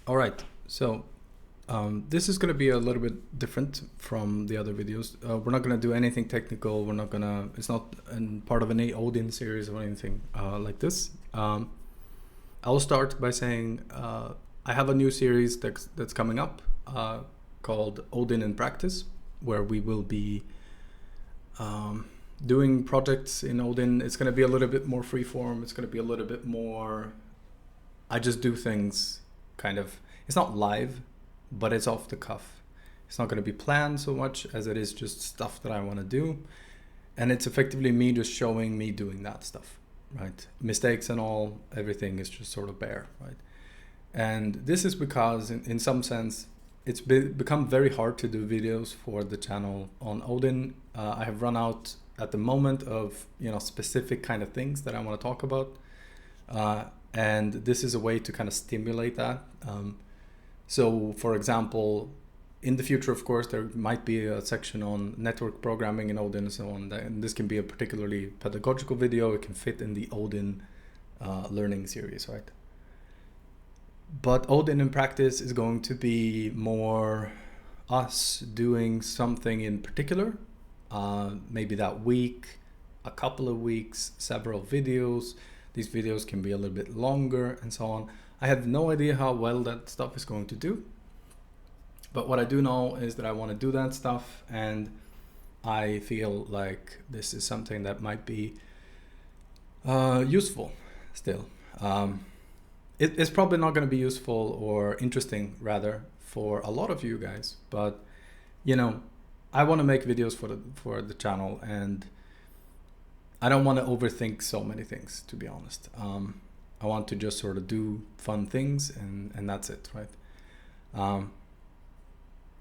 All right, so this is going to be a little bit different from the other videos. We're not going to do anything technical. We're not going to, it's not part of an Odin series or anything like this. I'll start by saying I have a new series that's coming up called Odin in Practice, where we will be doing projects in Odin. It's going to be a little bit more freeform. It's going to be a little bit more, I just do things kind of, it's not live, but it's off the cuff. It's not going to be planned so much as it is just stuff that I want to do. And it's effectively me just showing me doing that stuff, right? Mistakes and all, everything is just sort of bare, right? And this is because in some sense, it's become very hard to do videos for the channel on Odin. I have run out at the moment of, specific kind of things that I want to talk about. And this is a way to kind of stimulate that. So for example, in the future, of course, there might be a section on network programming in Odin and so on. And this can be a particularly pedagogical video. It can fit in the Odin learning series, right? But Odin in Practice is going to be more us doing something in particular. Maybe that week, a couple of weeks, several videos. These videos can be a little bit longer and so on. I have no idea how well that stuff is going to do. But what I do know is that I want to do that stuff, and I feel like this is something that might be useful still. It's probably not going to be useful or interesting, rather, for a lot of you guys. But, I want to make videos for the channel, and I don't want to overthink so many things, to be honest. I want to just sort of do fun things, and that's it, right?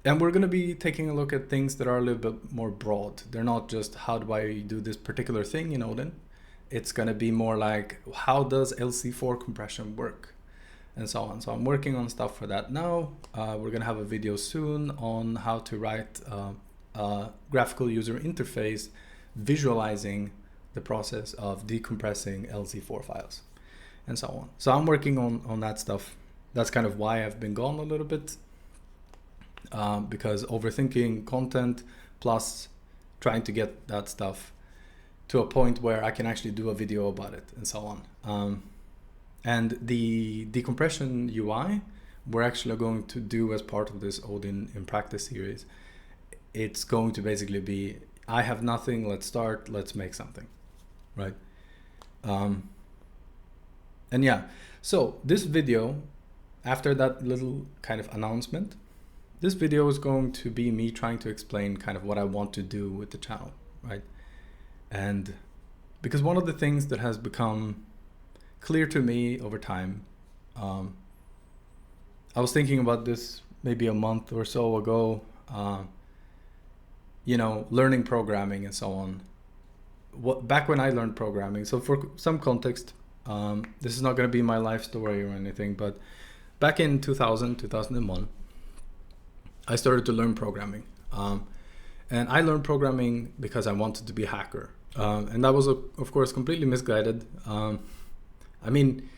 And we're going to be taking a look at things that are a little bit more broad. They're not just how do I do this particular thing in Odin. It's going to be more like, how does LC4 compression work? And so on. So I'm working on stuff for that now. We're going to have a video soon on how to write a graphical user interface visualizing the process of decompressing LC4 files and so on. So I'm working on that stuff. That's kind of why I've been gone a little bit, because overthinking content plus trying to get that stuff to a point where I can actually do a video about it and so on. And the decompression UI, we're actually going to do as part of this Odin in Practice series. It's going to basically be, I have nothing, let's start, let's make something, right? And yeah, so this video, after that little kind of announcement, this video is going to be me trying to explain kind of what I want to do with the channel, right? And because one of the things that has become clear to me over time, I was thinking about this maybe a month or so ago, learning programming and so on. Back when I learned programming, so for some context, this is not going to be my life story or anything, but back in 2001, I started to learn programming. And I learned programming because I wanted to be a hacker. And that was, of course, completely misguided. I mean,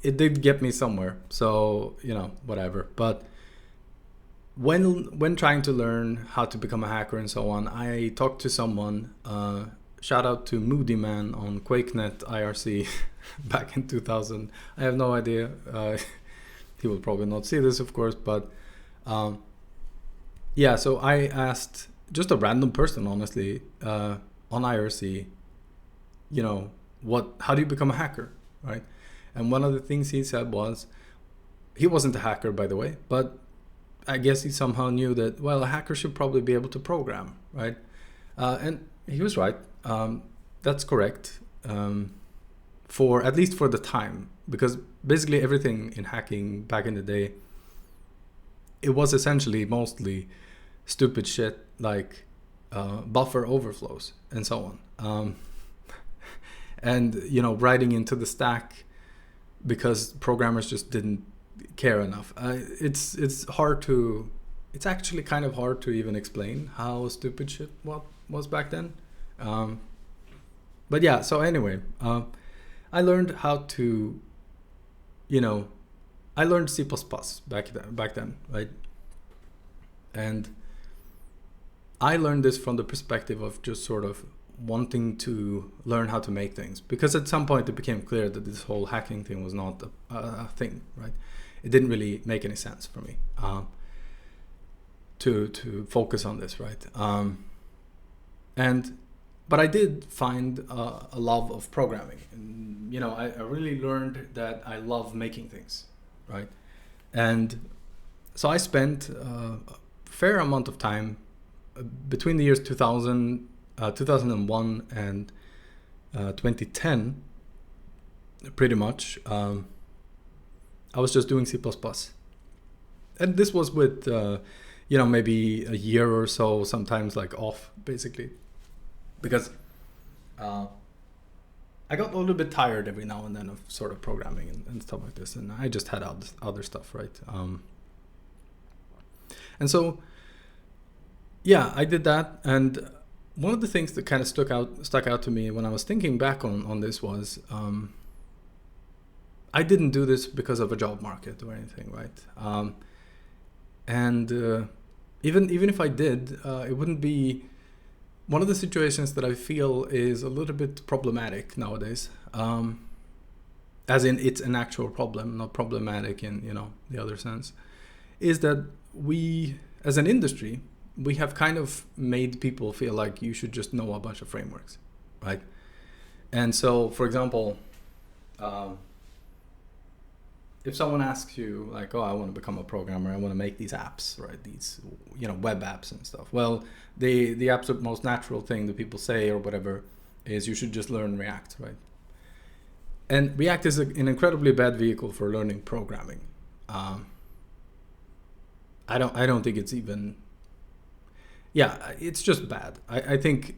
it did get me somewhere, so, whatever. But when trying to learn how to become a hacker and so on, I talked to someone, shout out to Moody Man on QuakeNet IRC back in 2000. I have no idea. He will probably not see this, of course, but yeah, so I asked just a random person, honestly, on IRC, how do you become a hacker, right? And one of the things he said was, he wasn't a hacker, by the way, but I guess he somehow knew that, well, a hacker should probably be able to program, right? And he was right. That's correct, for at least for the time, because basically everything in hacking back in the day, it was essentially mostly stupid shit like buffer overflows and so on. And, writing into the stack because programmers just didn't care enough. It's actually kind of hard to even explain how stupid shit was back then. But yeah, so anyway, I learned how to, I learned C++ back then, right? And I learned this from the perspective of just sort of wanting to learn how to make things, because at some point it became clear that this whole hacking thing was not a thing, right? It didn't really make any sense for me to focus on this, right? But I did find a love of programming, and I really learned that I love making things, right? And so I spent a fair amount of time between the years 2001 and 2010, pretty much. I was just doing C++, and this was with maybe a year or so, sometimes like off, basically, because I got a little bit tired every now and then of sort of programming and stuff like this, and I just had other stuff, right? And so, yeah, I did that, and one of the things that kind of stuck out to me when I was thinking back on this was, I didn't do this because of a job market or anything, right? And even if I did, it wouldn't be one of the situations that I feel is a little bit problematic nowadays. As in, it's an actual problem, not problematic in the other sense. Is that we, as an industry, we have kind of made people feel like you should just know a bunch of frameworks, right? And so, for example, if someone asks you like, oh, I want to become a programmer, I want to make these apps, right? These, web apps and stuff. Well, the absolute most natural thing that people say or whatever is you should just learn React, right? And React is an incredibly bad vehicle for learning programming. I don't think it's even, it's just bad. I think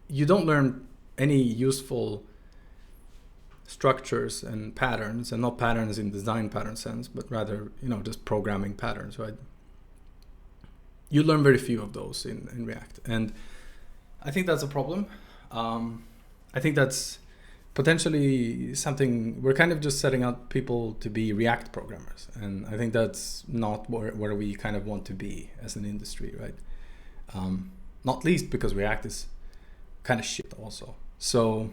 you don't learn any useful structures and patterns, and not patterns in design pattern sense, but rather, just programming patterns, right? You learn very few of those in React. And I think that's a problem. I think that's potentially something, we're kind of just setting up people to be React programmers. And I think that's not where we kind of want to be as an industry, right? Not least because React is kind of shit also. So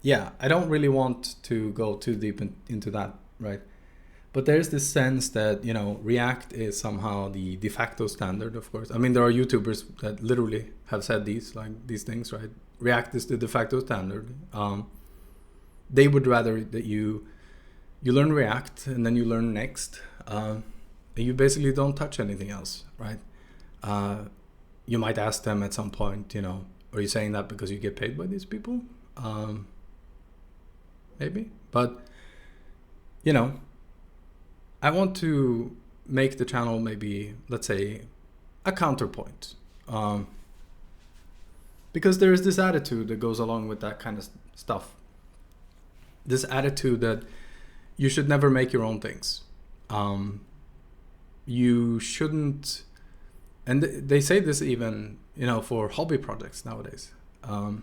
yeah, I don't really want to go too deep into that, right? But there's this sense that, React is somehow the de facto standard, of course. I mean, there are YouTubers that literally have said these things, right? React is the de facto standard. They would rather that you learn React and then you learn Next. And you basically don't touch anything else, right? You might ask them at some point, are you saying that because you get paid by these people? Maybe, but I want to make the channel maybe, let's say, a counterpoint, because there is this attitude that goes along with that kind of stuff. This attitude that you should never make your own things. You shouldn't, and they say this even, for hobby projects nowadays. I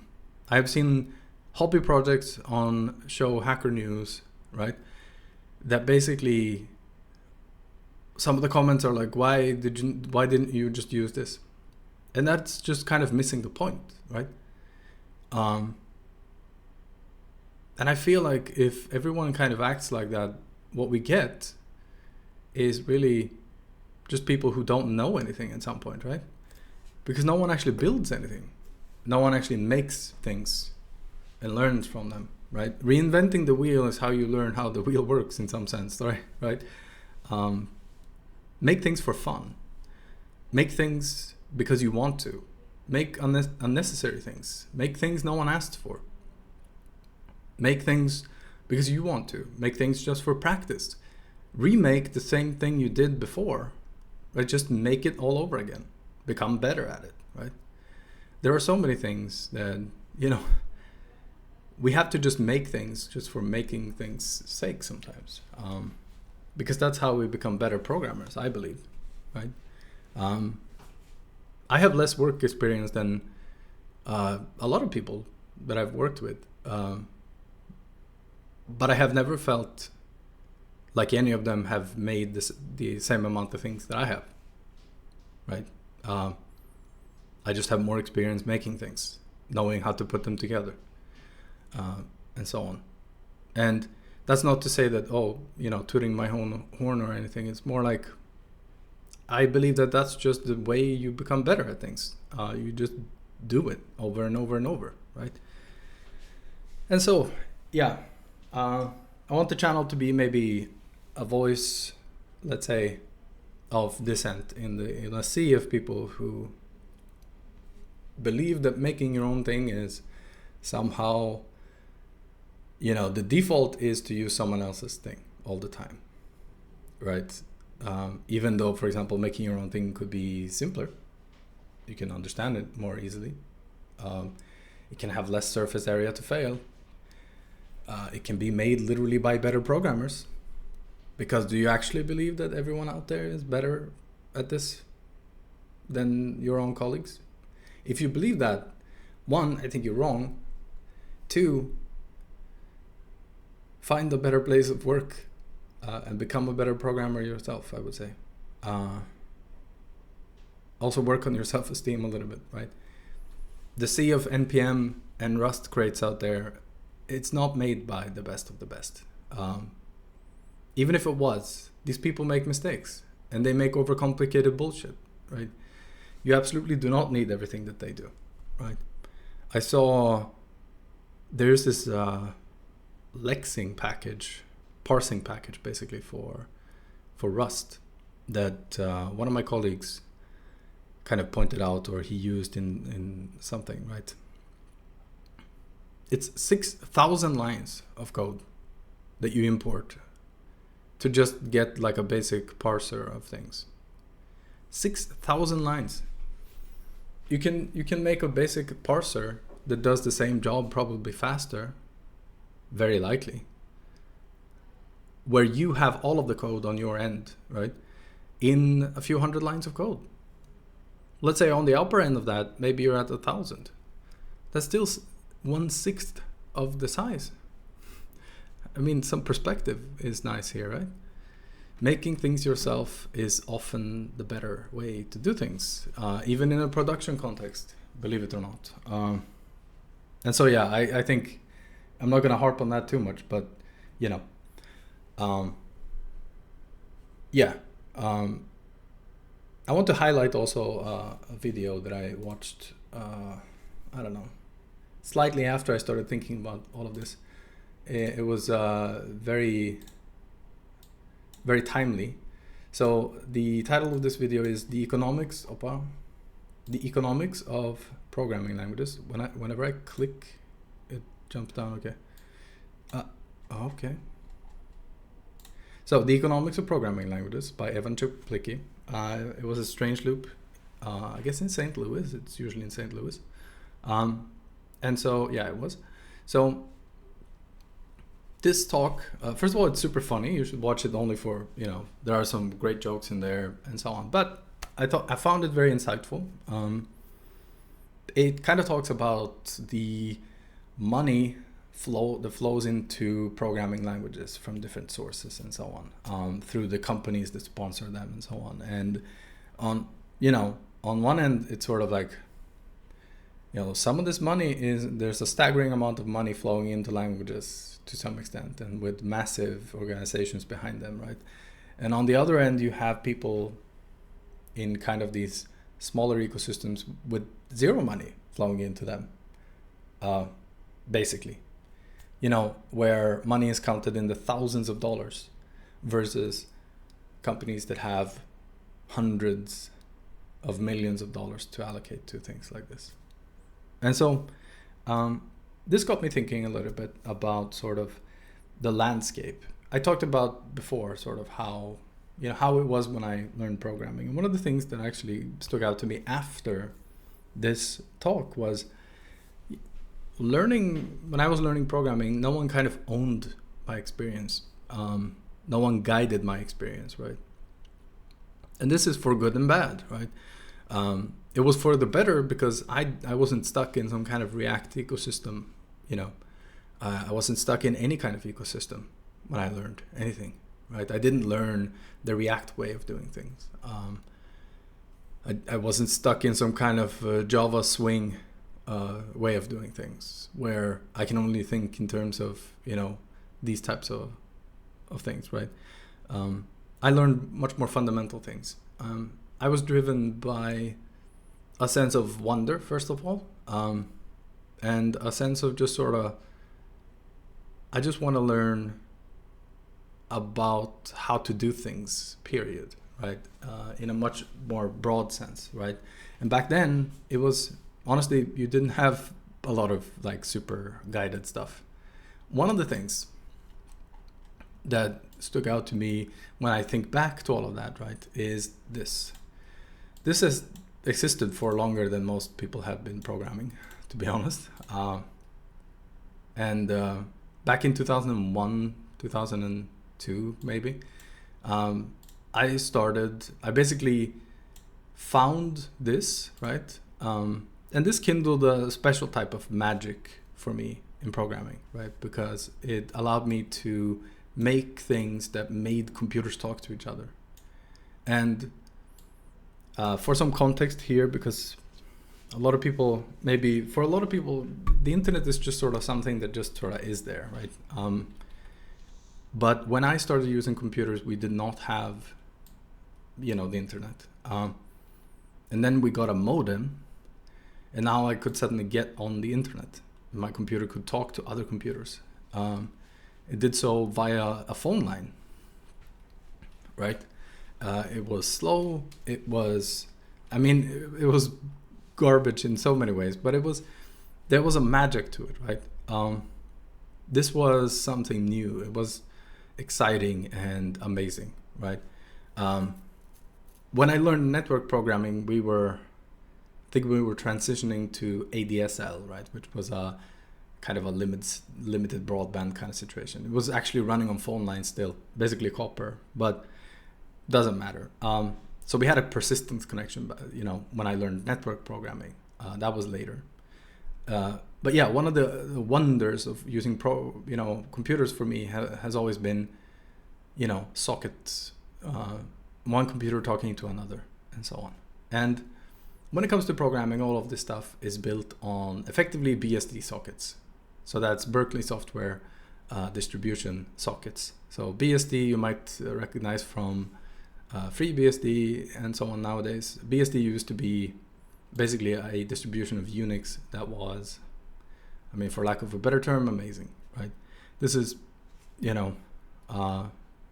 have seen hobby projects on show Hacker News, right? That basically, some of the comments are like, why didn't you just use this? And that's just kind of missing the point, right? And I feel like if everyone kind of acts like that, what we get is really just people who don't know anything at some point, right? Because no one actually builds anything. No one actually makes things and learns from them, right? Reinventing the wheel is how you learn how the wheel works in some sense, right? Make things for fun. Make things because you want to. Make unnecessary things. Make things no one asked for. Make things because you want to. Make things just for practice. Remake the same thing you did before, right? Just make it all over again. Become better at it, right? There are so many things that, we have to just make things just for making things sake sometimes, because that's how we become better programmers, I believe, right? I have less work experience than a lot of people that I've worked with, but I have never felt like any of them have made the same amount of things that I have, right? I just have more experience making things, knowing how to put them together, and so on. And that's not to say that, oh, you know, tooting my own horn or anything. It's more like, I believe that that's just the way you become better at things. You just do it over and over and over, right? And so, yeah, I want the channel to be maybe a voice, let's say, of dissent in a sea of people who believe that making your own thing is somehow, you know, the default is to use someone else's thing all the time, right? Even though, for example, making your own thing could be simpler, you can understand it more easily. It can have less surface area to fail. It can be made literally by better programmers. Because do you actually believe that everyone out there is better at this than your own colleagues? If you believe that, one, I think you're wrong. Two, find a better place of work and become a better programmer yourself, I would say. Also work on your self-esteem a little bit, right? The sea of NPM and Rust crates out there, it's not made by the best of the best. Even if it was, these people make mistakes and they make overcomplicated bullshit, right? You absolutely do not need everything that they do, right? I saw there's this parsing package basically for Rust that one of my colleagues kind of pointed out, or he used in something, right? It's 6,000 lines of code that you import to just get like a basic parser of things. 6,000 lines. You can make a basic parser that does the same job probably faster, very likely, where you have all of the code on your end, right? In a few hundred lines of code. Let's say on the upper end of that, maybe you're at 1,000. That's still 1/6 of the size. I mean, some perspective is nice here, right? Making things yourself is often the better way to do things, even in a production context, believe it or not. And so, yeah, I think I'm not going to harp on that too much, but, you know, I want to highlight also a video that I watched, I don't know, slightly after I started thinking about all of this. It was very, very timely. So the title of this video is The Economics of Programming Languages. Whenever I click, it jumps down, okay. Okay. So The Economics of Programming Languages by Evan Czaplicki. It was a strange loop, I guess in St. Louis. It's usually in St. Louis. And so, yeah, it was. So this talk, first of all, it's super funny. You should watch it only for, you know, there are some great jokes in there and so on. But I found it very insightful. It kind of talks about the money flow that flows into programming languages from different sources and so on, through the companies that sponsor them and so on. And on, you know, on one end, it's sort of like, you know, some of this money there's a staggering amount of money flowing into languages to some extent, and with massive organizations behind them, right? And on the other end, you have people in kind of these smaller ecosystems with zero money flowing into them, basically. You know, where money is counted in the thousands of dollars versus companies that have hundreds of millions of dollars to allocate to things like this. And so this got me thinking a little bit about sort of the landscape. I talked about before sort of how, you know, how it was when I learned programming. And one of the things that actually stuck out to me after this talk was when I was learning programming, no one kind of owned my experience. No one guided my experience, right? And this is for good and bad, right? It was for the better because I wasn't stuck in some kind of React ecosystem, you know. I wasn't stuck in any kind of ecosystem when I learned anything. right? I didn't learn the React way of doing things. I wasn't stuck in some kind of Java swing way of doing things where I can only think in terms of, these types of things, right? I learned much more fundamental things. I was driven by a sense of wonder, first of all, and a sense of just sort of, I just want to learn about how to do things, period, right? In a much more broad sense, right? And back then, it was, honestly, you didn't have a lot of like super guided stuff. One of the things that stuck out to me when I think back to all of that, right, is this. This has existed for longer than most people have been programming, to be honest. And back in 2001, 2002, maybe, I basically found this, right? And this kindled a special type of magic for me in programming, right? Because it allowed me to make things that made computers talk to each other. And for some context here, because a lot of people, the internet is just sort of something that just sort of is there, right? But when I started using computers, we did not have, the internet. And then we got a modem, and now I could suddenly get on the internet. My computer could talk to other computers. It did so via a phone line, right? It was slow. It was garbage in so many ways, but there was a magic to it, right? This was something new. It was exciting and amazing, right? When I learned network programming, we were transitioning to ADSL, right? Which was a kind of a limited broadband kind of situation. It was actually running on phone lines still, basically copper, but doesn't matter. So we had a persistence connection, when I learned network programming. That was later. But yeah, one of the wonders of using computers for me has always been, sockets, one computer talking to another, and so on. And when it comes to programming, all of this stuff is built on effectively BSD sockets. So that's Berkeley Software Distribution sockets. So BSD you might recognize from FreeBSD and so on nowadays. BSD used to be basically a distribution of Unix that was, for lack of a better term, amazing, right? This is,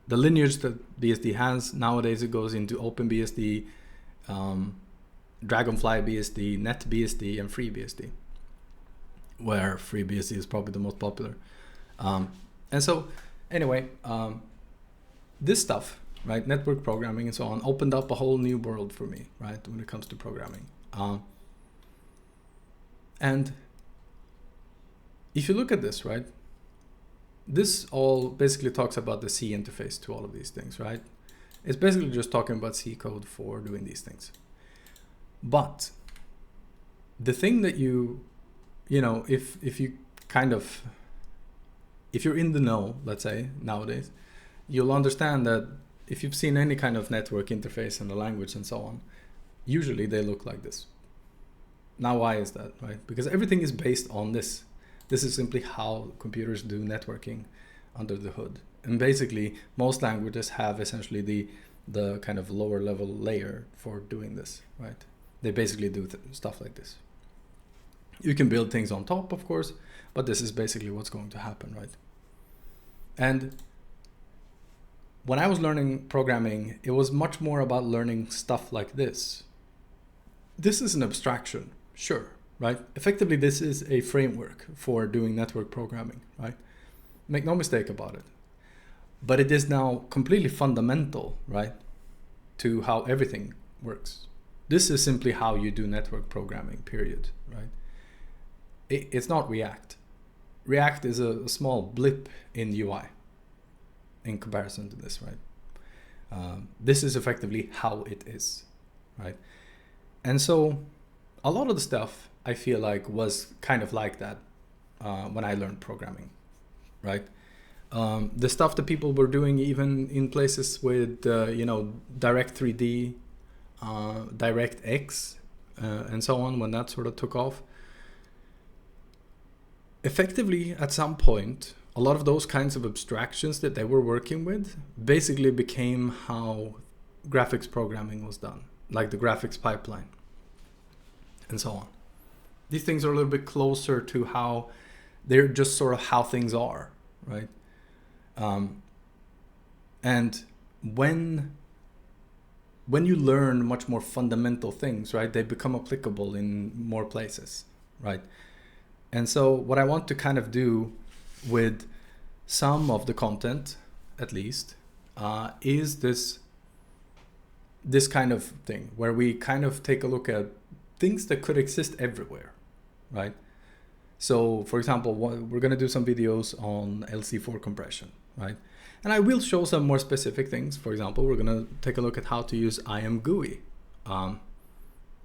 the lineage that BSD has. Nowadays it goes into OpenBSD, Dragonfly BSD, NetBSD, and FreeBSD, where FreeBSD is probably the most popular. And so, anyway, this stuff, right, network programming and so on, opened up a whole new world for me, right, when it comes to programming. And if you look at this, right, this all basically talks about the C interface to all of these things, right? It's basically just talking about C code for doing these things. But the thing that if you're in the know, let's say, nowadays, you'll understand that if you've seen any kind of network interface and the language and so on, usually they look like this. Now, why is that, right? Because everything is based on this. This is simply how computers do networking under the hood. And basically, most languages have essentially the kind of lower level layer for doing this, right? They basically do stuff like this. You can build things on top, of course, but this is basically what's going to happen, right? And when I was learning programming, it was much more about learning stuff like this. This is an abstraction, sure, right? Effectively, this is a framework for doing network programming, right? Make no mistake about it. But it is now completely fundamental, right, to how everything works. This is simply how you do network programming, period, right? It's not React. React is a small blip in UI in comparison to this, right? This is effectively how it is, right? And so a lot of the stuff I feel like was kind of like that when I learned programming, right? The stuff that people were doing even in places with, you know, Direct 3D, DirectX, and so on, when that sort of took off. Effectively, at some point, a lot of those kinds of abstractions that they were working with basically became how graphics programming was done, like the graphics pipeline, and so on. These things are a little bit closer to how they're just sort of how things are, right? And when you learn much more fundamental things, right, they become applicable in more places, right? And so what I want to kind of do with some of the content, at least, is this kind of thing where we kind of take a look at things that could exist everywhere, right? So, for example, we're going to do some videos on LC4 compression, right? And I will show some more specific things. For example, we're going to take a look at how to use IMGUI.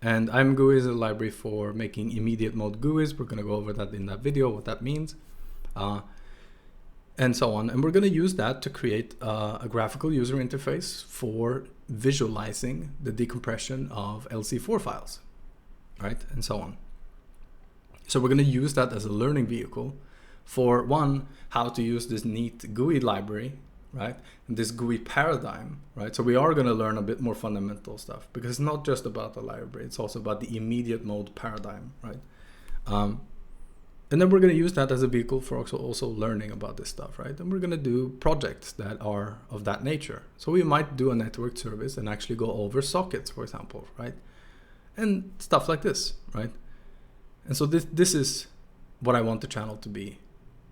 And IMGUI is a library for making immediate mode GUIs. We're going to go over that in that video, what that means, and so on. And we're going to use that to create a graphical user interface for visualizing the decompression of LC4 files, right? And so on. So we're going to use that as a learning vehicle for, one, how to use this neat GUI library, right? And this GUI paradigm, right? So we are going to learn a bit more fundamental stuff, because it's not just about the library, it's also about the immediate mode paradigm, right? And then we're going to use that as a vehicle for also learning about this stuff, right? And we're going to do projects that are of that nature. So we might do a network service and actually go over sockets, for example, right? And stuff like this, right? And so this is what I want the channel to be.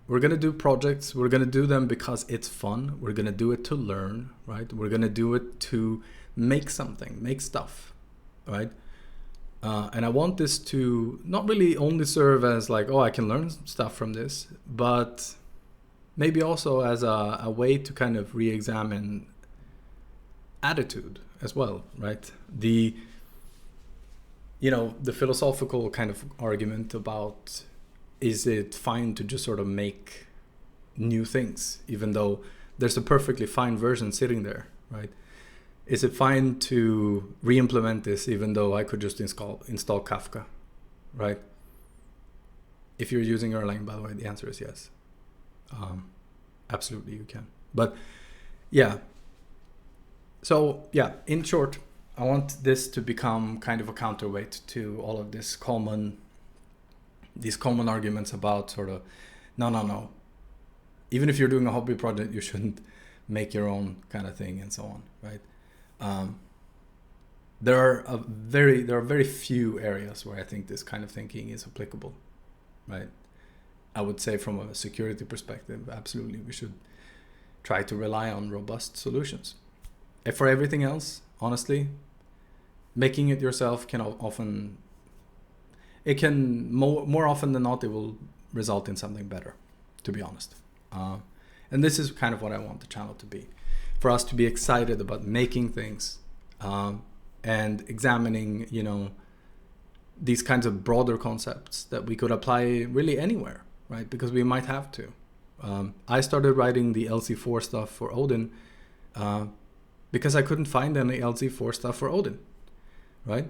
We're going to do projects. We're going to do them because it's fun. We're going to do it to learn, right? We're going to do it to make something, make stuff, right? And I want this to not really only serve as like, oh, I can learn stuff from this, but maybe also as a way to kind of re-examine attitude as well, right? The philosophical kind of argument about, is it fine to just sort of make new things, even though there's a perfectly fine version sitting there, right? Is it fine to re-implement this, even though I could just install Kafka, right? If you're using Erlang, by the way, the answer is yes. Absolutely, you can. But yeah. So yeah, in short, I want this to become kind of a counterweight to all of these common arguments about sort of, no. Even if you're doing a hobby project, you shouldn't make your own kind of thing and so on, right? There are very few areas where I think this kind of thinking is applicable, right? I would say from a security perspective, absolutely, we should try to rely on robust solutions. And for everything else, honestly, making it yourself can often, more often than not, it will result in something better, to be honest. And this is kind of what I want the channel to be. For us to be excited about making things and examining, these kinds of broader concepts that we could apply really anywhere, right? Because we might have to. I started writing the LC4 stuff for Odin because I couldn't find any LC4 stuff for Odin, right?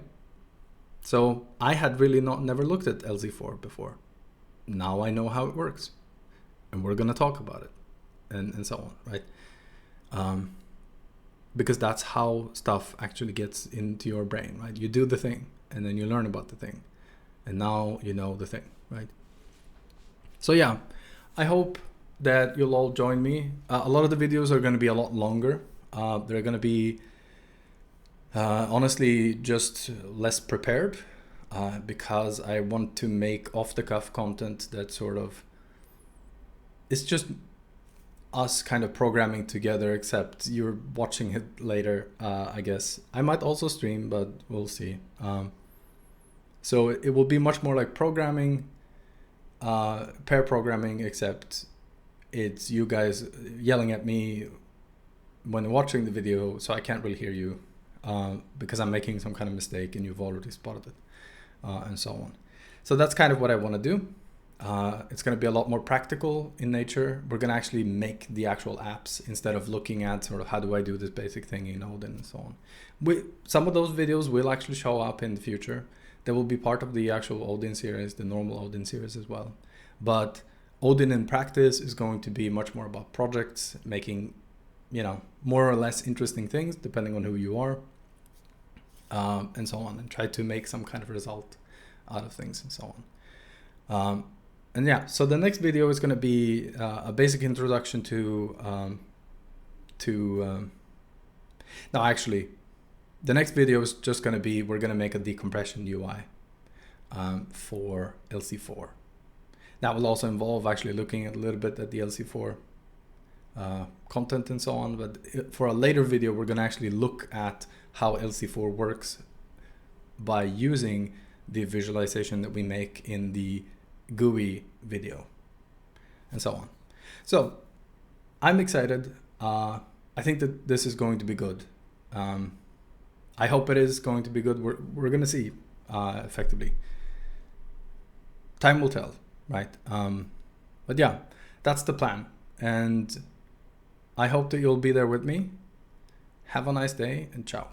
So I had really never looked at LC4 before. Now I know how it works, and we're gonna talk about it, and so on, right? Because that's how stuff actually gets into your brain, right? You do the thing, and then you learn about the thing, and now you know the thing, right? So yeah, I hope that you'll all join me. A lot of the videos are going to be a lot longer. They're going to be honestly just less prepared because I want to make off-the-cuff content that sort of, it's just us kind of programming together, except you're watching it later, I guess. I might also stream, but we'll see. So it will be much more like programming, pair programming, except it's you guys yelling at me when watching the video, so I can't really hear you because I'm making some kind of mistake and you've already spotted it, and so on. So that's kind of what I want to do. It's going to be a lot more practical in nature. We're going to actually make the actual apps instead of looking at sort of how do I do this basic thing in Odin and so on. Some of those videos will actually show up in the future. They will be part of the actual Odin series, the normal Odin series as well. But Odin in practice is going to be much more about projects, making, you know, more or less interesting things depending on who you are, and so on, and try to make some kind of result out of things and so on. And yeah, so the next video is going to be a basic introduction to no, actually, the next video is just going to be, we're going to make a decompression UI for LC4. That will also involve actually looking a little bit at the LC4 content and so on. But for a later video, we're going to actually look at how LC4 works by using the visualization that we make in the GUI video and so on. So I'm excited. I think that this is going to be good. I hope it is going to be good. We're going to see effectively. Time will tell, right? But yeah, that's the plan. And I hope that you'll be there with me. Have a nice day and ciao.